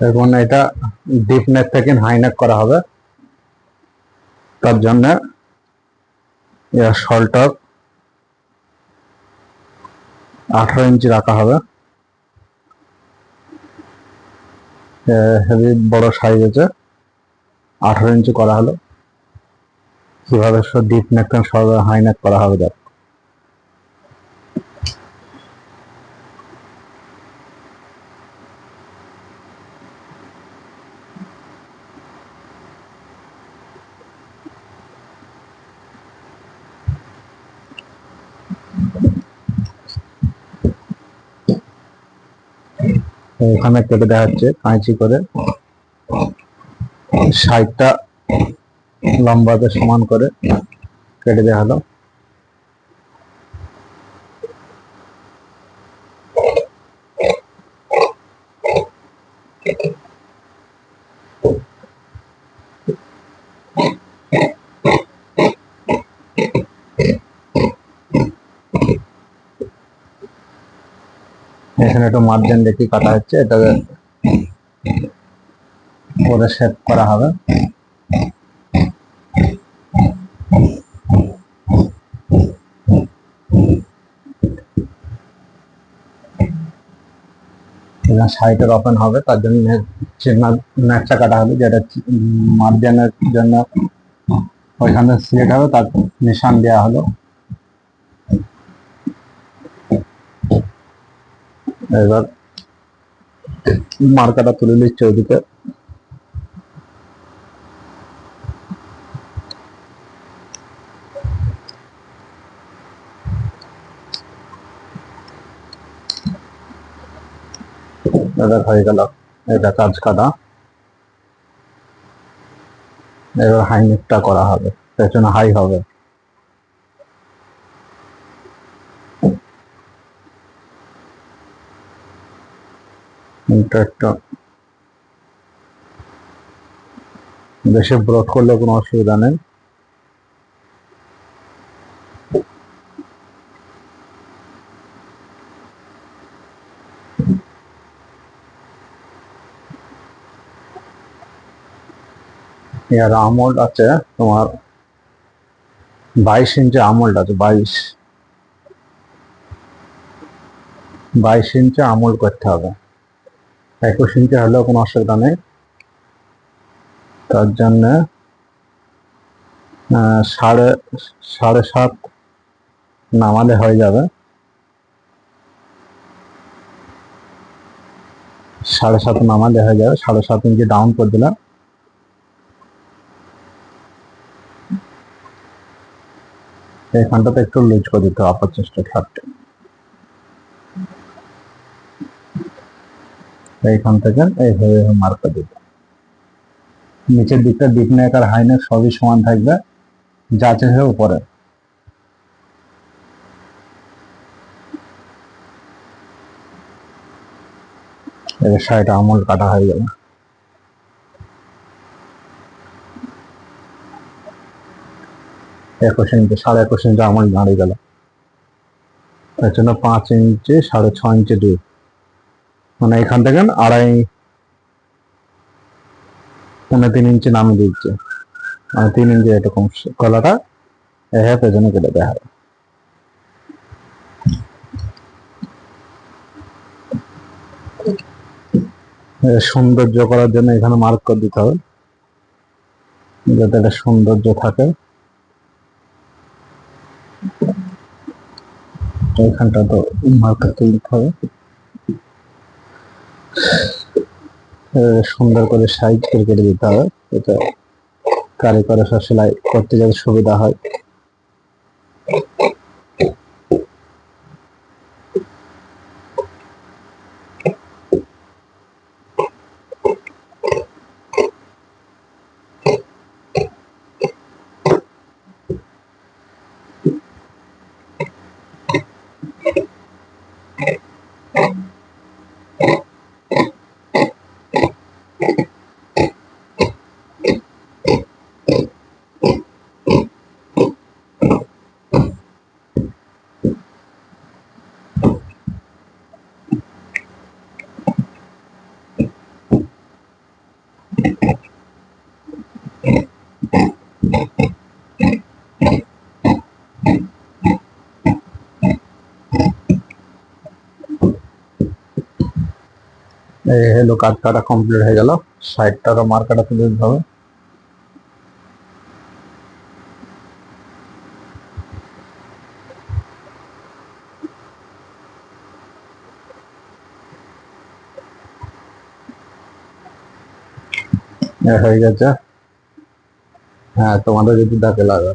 এখন এটা deep neck থেকে হাই নেক করা হবে, তার জন্য এর শোল্ডার 18 ইঞ্চি রাখা হবে। হেভি বড় সাইজ আছে, 18 ইঞ্চি করা হলো। কিভাবে ডিপ নেক সব হাই নেক করা হবে দেখ। এখানে কেটে দেওয়া হচ্ছে কাঁচি করে, সাইডটা লম্বাতে সমান করে কেটে দেওয়া হলো। এখানে একটু মার্জিন দেখি কাটা হচ্ছে, এটা পরে শেপ করা হবে। সাইডের ওপেন হবে, তার জন্য ন্যাকচা কাটা হবে, যেটা মার্জিনের জন্য ওইখানে সিলেট হবে, তার নিশান দেওয়া হলো। এবার মার্কাটা তুলে নিচ্ছে ওইদিকে। এবার হয়ে গেল এটা কাজ কাটা। এবার হাই নেকটা করা হবে, পেছনে হাই হবে। একটা বেশি ব্রড করলে কোনো অসুবিধা নেই। এর আমোল্ড আছে তোমার 22 ইঞ্চি আমোল্ড আছে, 22 ইঞ্চি আমোল্ড করতে হবে। 21 ইঞ্চি হলেও কোনো অসুবিধা নেই। তার জন্য 7.5 নামালে হয়ে যাবে। 7.5 নামালে হয়ে যাবে। 7.5 ইঞ্চি ডাউন করে দিলাম। এইখানটাতে একটু লুজ করে দিতে হবে, আপার চেষ্টা থাকতে। এইখান থেকে এইভাবে মার্ক করে দিতে। নিচের দিকটা ডিপ নেক আর হাই নেক সবই সমান থাকবে, যাচ্ছে উপরে। এবার সাইড আমোল্ড কাটা হয়ে গেল। 21 ইঞ্চি 21.5 ইঞ্চি আমোল্ড দাঁড়িয়ে গেল। তার জন্য 5 ইঞ্চি 6.5 ইঞ্চি ডিপ, মানে এখান থেকে 3.5 ইঞ্চি নামিয়ে দিচ্ছে, মানে 3 ইঞ্চি এরকম গলাটা এভাবে পেছনে কেটে দেওয়া হবে। সৌন্দর্য করার জন্য এখানে মার্ক করে দিতে হবে, যাতে একটা সৌন্দর্য থাকে। এইখানটা তো মার্কার তুলতে হবে, সুন্দর করে সাইজ করে কেটে দিতে হবে, এটা কারিগরের সেলাই করতে যাতে সুবিধা হয়। এই হলো কাঠ কাটা কমপ্লিট হয়ে গেল। সাইডটারও মার কাটা তুলে দিতে হবে। হয়ে গেছে। হ্যাঁ, তোমাদের যদি দাঁতে লাগা